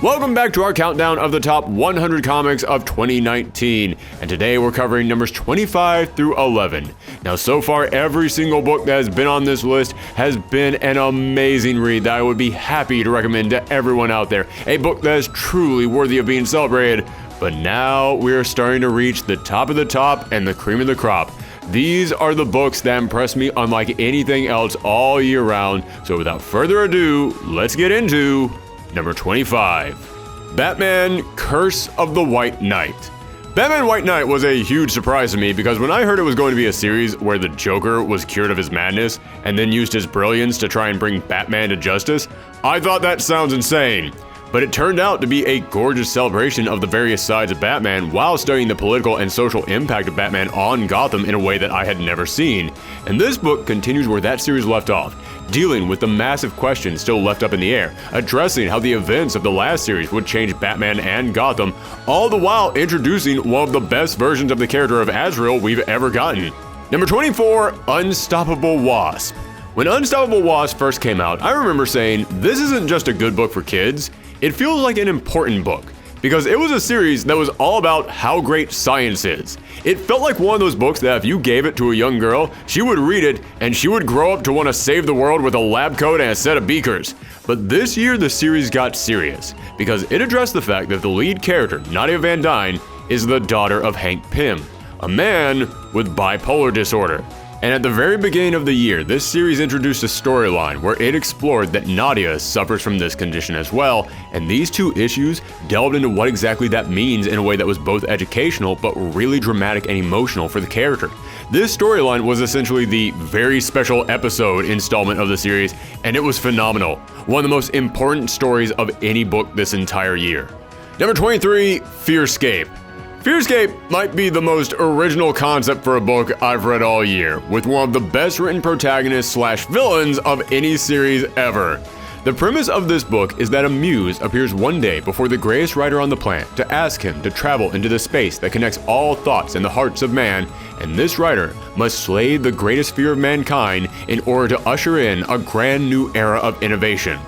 Welcome back to our countdown of the top 100 comics of 2019, and today we're covering numbers 25 through 11. Now, so far, every single book that has been on this list has been an amazing read that I would be happy to recommend to everyone out there. A book that is truly worthy of being celebrated, but now we're starting to reach the top of the top and the cream of the crop. These are the books that impress me unlike anything else all year round, so without further ado, let's get into number 25. Batman: Curse of the White Knight. Batman White Knight was a huge surprise to me because when I heard it was going to be a series where the Joker was cured of his madness and then used his brilliance to try and bring Batman to justice, I thought that sounds insane. But it turned out to be a gorgeous celebration of the various sides of Batman while studying the political and social impact of Batman on Gotham in a way that I had never seen. And this book continues where that series left off, dealing with the massive questions still left up in the air, addressing how the events of the last series would change Batman and Gotham, all the while introducing one of the best versions of the character of Azrael we've ever gotten. Number 24, Unstoppable Wasp. When Unstoppable Wasp first came out, I remember saying, this isn't just a good book for kids, it feels like an important book, because it was a series that was all about how great science is. It felt like one of those books that if you gave it to a young girl, she would read it and she would grow up to want to save the world with a lab coat and a set of beakers. But this year the series got serious, because it addressed the fact that the lead character, Nadia Van Dyne, is the daughter of Hank Pym, a man with bipolar disorder. And at the very beginning of the year, this series introduced a storyline where it explored that Nadia suffers from this condition as well, and these two issues delved into what exactly that means in a way that was both educational but really dramatic and emotional for the character. This storyline was essentially the very special episode installment of the series, and it was phenomenal. One of the most important stories of any book this entire year. Number 23, Fearscape. Fearscape might be the most original concept for a book I've read all year, with one of the best written protagonists / villains of any series ever. The premise of this book is that a muse appears one day before the greatest writer on the planet to ask him to travel into the space that connects all thoughts in the hearts of man, and this writer must slay the greatest fear of mankind in order to usher in a grand new era of innovation.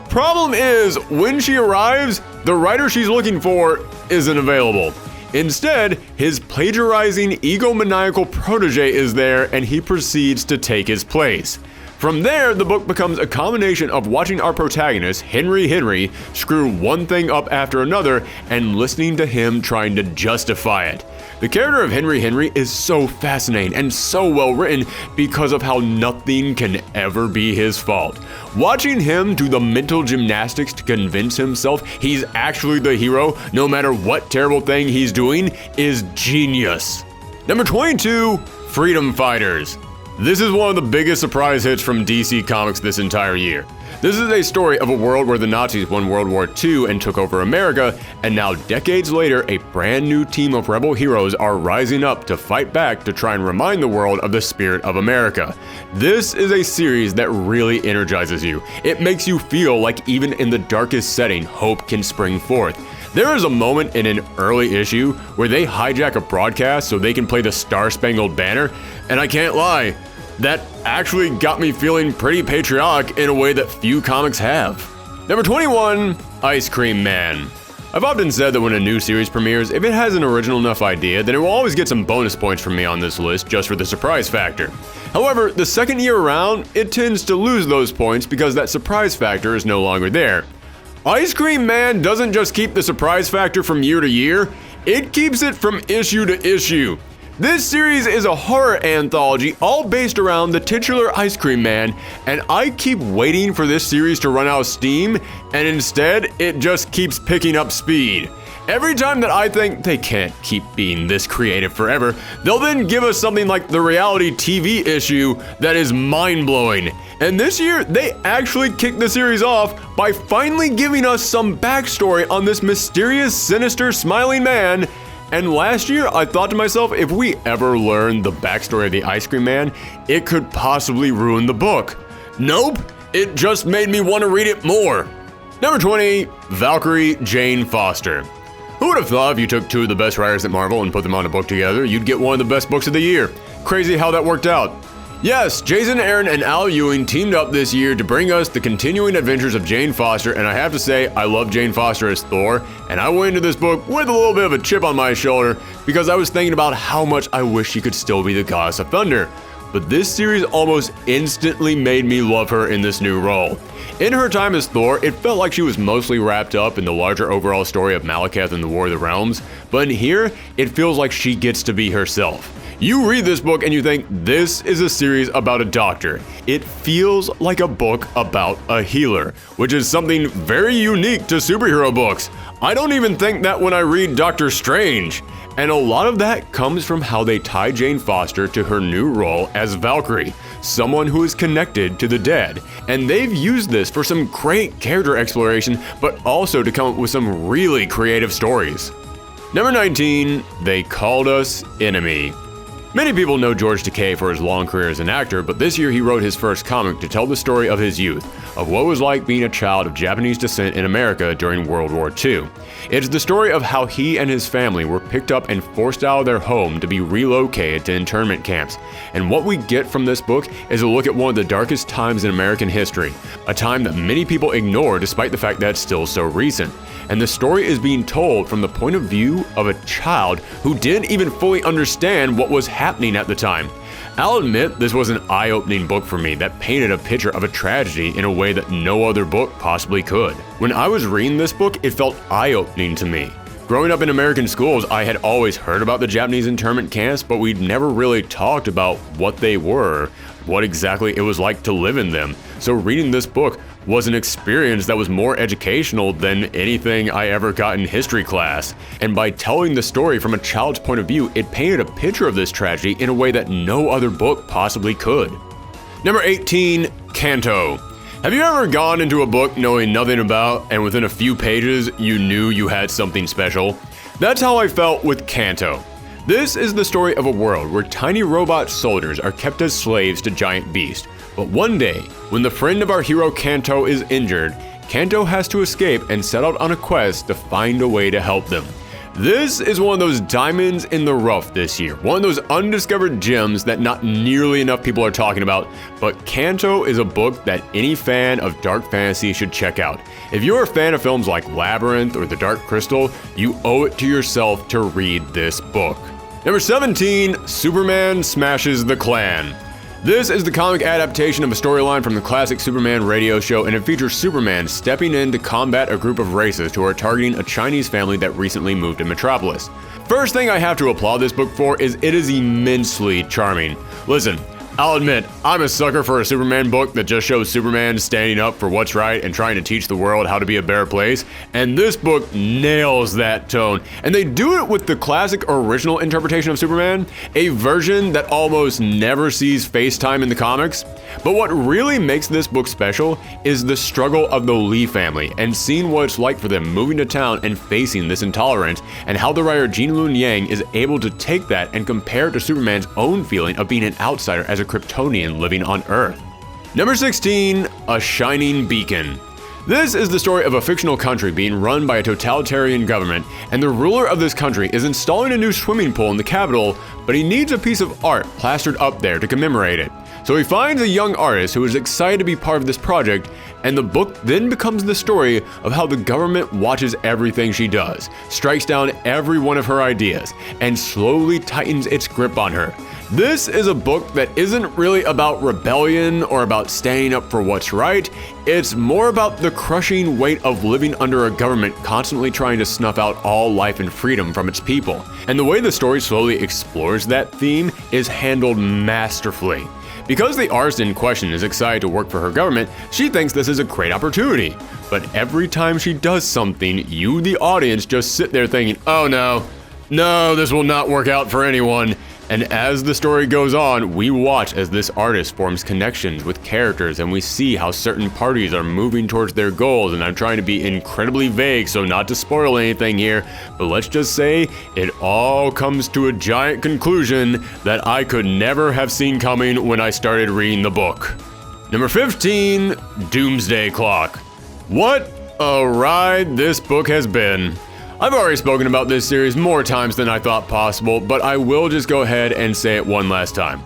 Problem is, when she arrives, the writer she's looking for isn't available. Instead, his plagiarizing, egomaniacal protege is there, and he proceeds to take his place. From there, the book becomes a combination of watching our protagonist, Henry, screw one thing up after another, and listening to him trying to justify it. The character of Henry is so fascinating and so well written because of how nothing can ever be his fault. Watching him do the mental gymnastics to convince himself he's actually the hero, no matter what terrible thing he's doing, is genius. Number 22, Freedom Fighters. This is one of the biggest surprise hits from DC Comics this entire year. This is a story of a world where the Nazis won World War II and took over America, and now decades later, a brand new team of rebel heroes are rising up to fight back to try and remind the world of the spirit of America. This is a series that really energizes you. It makes you feel like even in the darkest setting, hope can spring forth. There is a moment in an early issue where they hijack a broadcast so they can play the Star-Spangled Banner, and I can't lie, that actually got me feeling pretty patriotic in a way that few comics have. Number 21, Ice Cream Man. I've often said that when a new series premieres, if it has an original enough idea, then it will always get some bonus points from me on this list just for the surprise factor. However, the second year around, it tends to lose those points because that surprise factor is no longer there. Ice Cream Man doesn't just keep the surprise factor from year to year, it keeps it from issue to issue. This series is a horror anthology all based around the titular Ice Cream Man, and I keep waiting for this series to run out of steam, and instead, it just keeps picking up speed. Every time that I think they can't keep being this creative forever, they'll then give us something like the reality TV issue that is mind-blowing. And this year, they actually kicked the series off by finally giving us some backstory on this mysterious, sinister, smiling man. And last year, I thought to myself, if we ever learn the backstory of the Ice Cream Man, it could possibly ruin the book. Nope, it just made me want to read it more. Number 20, Valkyrie Jane Foster. Who would have thought if you took two of the best writers at Marvel and put them on a book together, you'd get one of the best books of the year? Crazy how that worked out. Yes, Jason Aaron and Al Ewing teamed up this year to bring us the continuing adventures of Jane Foster, and I have to say, I love Jane Foster as Thor, and I went into this book with a little bit of a chip on my shoulder because I was thinking about how much I wish she could still be the Goddess of Thunder. But this series almost instantly made me love her in this new role. In her time as Thor, it felt like she was mostly wrapped up in the larger overall story of Malekith and the War of the Realms, but in here, it feels like she gets to be herself. You read this book and you think, this is a series about a doctor. It feels like a book about a healer, which is something very unique to superhero books. I don't even think that when I read Doctor Strange. And a lot of that comes from how they tie Jane Foster to her new role as Valkyrie, someone who is connected to the dead. And they've used this for some great character exploration, but also to come up with some really creative stories. Number 19, They Called Us Enemy. Many people know George Takei for his long career as an actor, but this year he wrote his first comic to tell the story of his youth, of what it was like being a child of Japanese descent in America during World War II. It's the story of how he and his family were picked up and forced out of their home to be relocated to internment camps. And what we get from this book is a look at one of the darkest times in American history, a time that many people ignore despite the fact that it's still so recent. And the story is being told from the point of view of a child who didn't even fully understand what was happening at the time. I'll admit this was an eye-opening book for me that painted a picture of a tragedy in a way that no other book possibly could. When I was reading this book, it felt eye-opening to me. Growing up in American schools, I had always heard about the Japanese internment camps, but we'd never really talked about what they were, what exactly it was like to live in them. So reading this book was an experience that was more educational than anything I ever got in history class. And by telling the story from a child's point of view, it painted a picture of this tragedy in a way that no other book possibly could. Number 18, Canto. Have you ever gone into a book knowing nothing about, and within a few pages, you knew you had something special? That's how I felt with Canto. This is the story of a world where tiny robot soldiers are kept as slaves to giant beasts. But one day, when the friend of our hero Canto is injured, Canto has to escape and set out on a quest to find a way to help them. This is one of those diamonds in the rough this year, one of those undiscovered gems that not nearly enough people are talking about, but Canto is a book that any fan of dark fantasy should check out. If you're a fan of films like Labyrinth or The Dark Crystal, you owe it to yourself to read this book. Number 17, Superman Smashes the Klan. This is the comic adaptation of a storyline from the classic Superman radio show, and it features Superman stepping in to combat a group of racists who are targeting a Chinese family that recently moved to Metropolis. First thing I have to applaud this book for is it is immensely charming. Listen, I'll admit, I'm a sucker for a Superman book that just shows Superman standing up for what's right and trying to teach the world how to be a better place, and this book nails that tone. And they do it with the classic original interpretation of Superman, a version that almost never sees face time in the comics. But what really makes this book special is the struggle of the Lee family and seeing what it's like for them moving to town and facing this intolerance, and how the writer Gene Luen Yang is able to take that and compare it to Superman's own feeling of being an outsider as a Kryptonian living on Earth. Number 16, A Shining Beacon. This is the story of a fictional country being run by a totalitarian government, and the ruler of this country is installing a new swimming pool in the capital, but he needs a piece of art plastered up there to commemorate it. So he finds a young artist who is excited to be part of this project, and the book then becomes the story of how the government watches everything she does, strikes down every one of her ideas, and slowly tightens its grip on her. This is a book that isn't really about rebellion or about standing up for what's right. It's more about the crushing weight of living under a government constantly trying to snuff out all life and freedom from its people. And the way the story slowly explores that theme is handled masterfully. Because the artist in question is excited to work for her government, she thinks this is a great opportunity. But every time she does something, you, the audience, just sit there thinking, oh no, this will not work out for anyone. And as the story goes on, we watch as this artist forms connections with characters, and we see how certain parties are moving towards their goals. And I'm trying to be incredibly vague, so not to spoil anything here, but let's just say it all comes to a giant conclusion that I could never have seen coming when I started reading the book. Number 15, Doomsday Clock. What a ride this book has been. I've already spoken about this series more times than I thought possible, but I will just go ahead and say it one last time.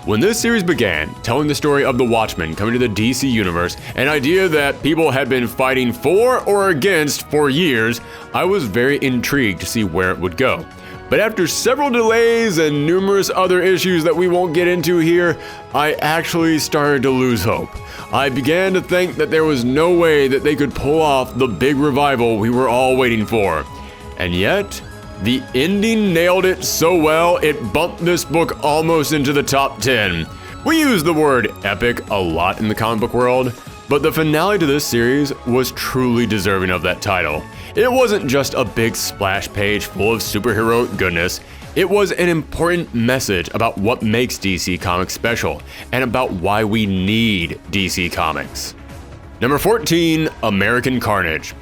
When this series began, telling the story of the Watchmen coming to the DC universe, an idea that people had been fighting for or against for years, I was very intrigued to see where it would go. But after several delays and numerous other issues that we won't get into here, I actually started to lose hope. I began to think that there was no way that they could pull off the big revival we were all waiting for. And yet, the ending nailed it so well, it bumped this book almost into the top 10. We use the word epic a lot in the comic book world, but the finale to this series was truly deserving of that title. It wasn't just a big splash page full of superheroic goodness, it was an important message about what makes DC Comics special, and about why we need DC Comics. Number 14, American Carnage.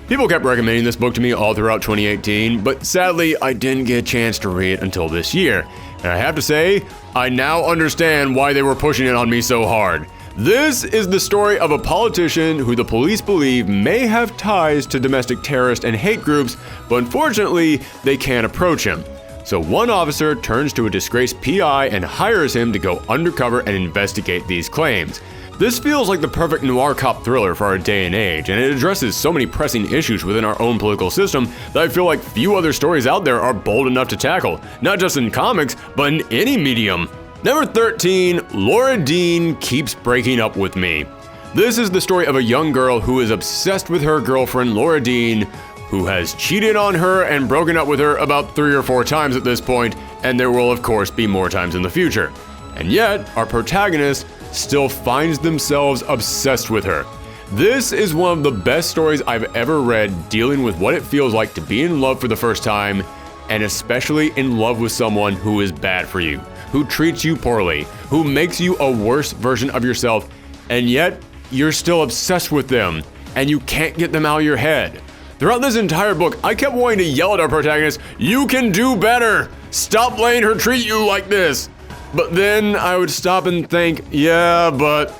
People kept recommending this book to me all throughout 2018, but sadly I didn't get a chance to read it until this year. And I have to say, I now understand why they were pushing it on me so hard. This is the story of a politician who the police believe may have ties to domestic terrorist and hate groups, but unfortunately, they can't approach him. So one officer turns to a disgraced PI and hires him to go undercover and investigate these claims. This feels like the perfect noir cop thriller for our day and age, and it addresses so many pressing issues within our own political system that I feel like few other stories out there are bold enough to tackle, not just in comics, but in any medium. Number 13, Laura Dean Keeps Breaking Up With Me. This is the story of a young girl who is obsessed with her girlfriend Laura Dean, who has cheated on her and broken up with her about 3 or 4 times at this point, and there will of course be more times in the future. And yet, our protagonist still finds themselves obsessed with her. This is one of the best stories I've ever read dealing with what it feels like to be in love for the first time, and especially in love with someone who is bad for you, who treats you poorly, who makes you a worse version of yourself, and yet you're still obsessed with them, and you can't get them out of your head. Throughout this entire book, I kept wanting to yell at our protagonist, "You can do better! Stop letting her treat you like this!" But then I would stop and think, yeah, but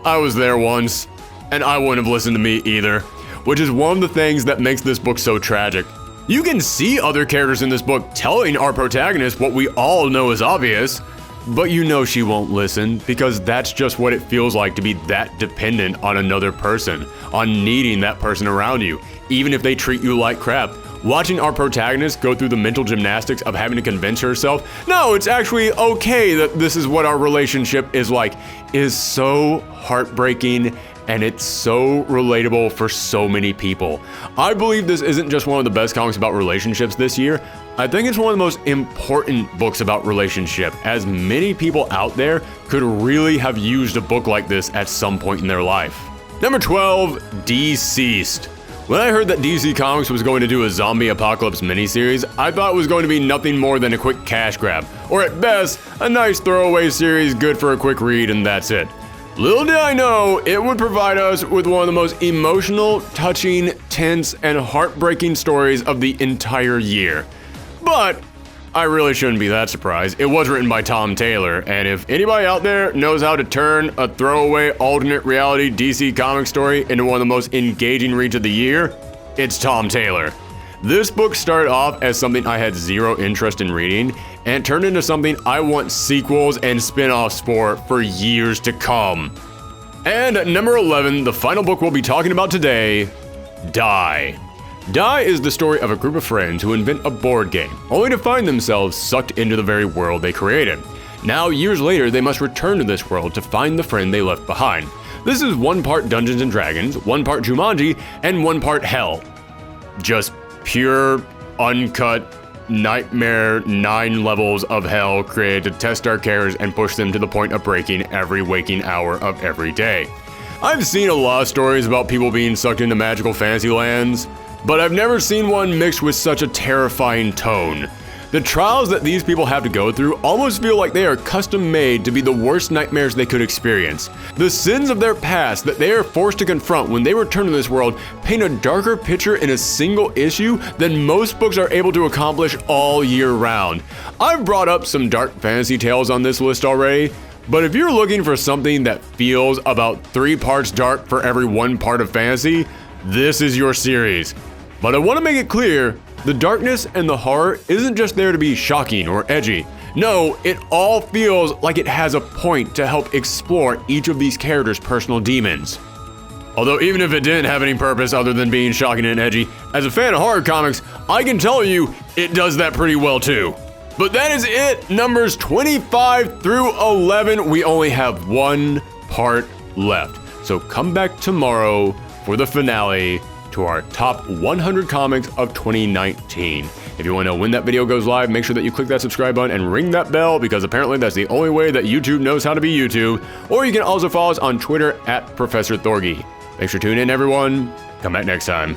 I was there once, and I wouldn't have listened to me either, which is one of the things that makes this book so tragic. You can see other characters in this book telling our protagonist what we all know is obvious, but you know she won't listen because that's just what it feels like to be that dependent on another person, on needing that person around you, even if they treat you like crap. Watching our protagonist go through the mental gymnastics of having to convince herself, no, it's actually okay that this is what our relationship is like, is so heartbreaking, and it's so relatable for so many people. I believe this isn't just one of the best comics about relationships this year. I think it's one of the most important books about relationship, as many people out there could really have used a book like this at some point in their life. Number 12, Deased. When I heard that DC Comics was going to do a zombie apocalypse miniseries, I thought it was going to be nothing more than a quick cash grab, or at best, a nice throwaway series good for a quick read and that's it. Little did I know, it would provide us with one of the most emotional, touching, tense, and heartbreaking stories of the entire year. But I really shouldn't be that surprised. It was written by Tom Taylor, and if anybody out there knows how to turn a throwaway alternate reality DC comic story into one of the most engaging reads of the year, it's Tom Taylor. This book started off as something I had zero interest in reading, and turned into something I want sequels and spin-offs for years to come. And at number 11, the final book we'll be talking about today, Die. Die is the story of a group of friends who invent a board game, only to find themselves sucked into the very world they created. Now, years later, they must return to this world to find the friend they left behind. This is one part Dungeons & Dragons, one part Jumanji, and one part Hell. Just pure, uncut, nightmare 9 levels of hell created to test our characters and push them to the point of breaking every waking hour of every day. I've seen a lot of stories about people being sucked into magical fantasy lands, but I've never seen one mixed with such a terrifying tone. The trials that these people have to go through almost feel like they are custom made to be the worst nightmares they could experience. The sins of their past that they are forced to confront when they return to this world paint a darker picture in a single issue than most books are able to accomplish all year round. I've brought up some dark fantasy tales on this list already, but if you're looking for something that feels about 3 parts dark for every 1 part of fantasy, this is your series. But I want to make it clear, the darkness and the horror isn't just there to be shocking or edgy. No, it all feels like it has a point to help explore each of these characters' personal demons. Although even if it didn't have any purpose other than being shocking and edgy, as a fan of horror comics, I can tell you it does that pretty well too. But that is it, numbers 25 through 11. We only have one part left. So come back tomorrow for the finale to our top 100 comics of 2019. If you want to know when that video goes live, make sure that you click that subscribe button and ring that bell, because apparently that's the only way that YouTube knows how to be YouTube. Or you can also follow us on Twitter at Professor Horghe. Thanks for tuning in, everyone. Come back next time.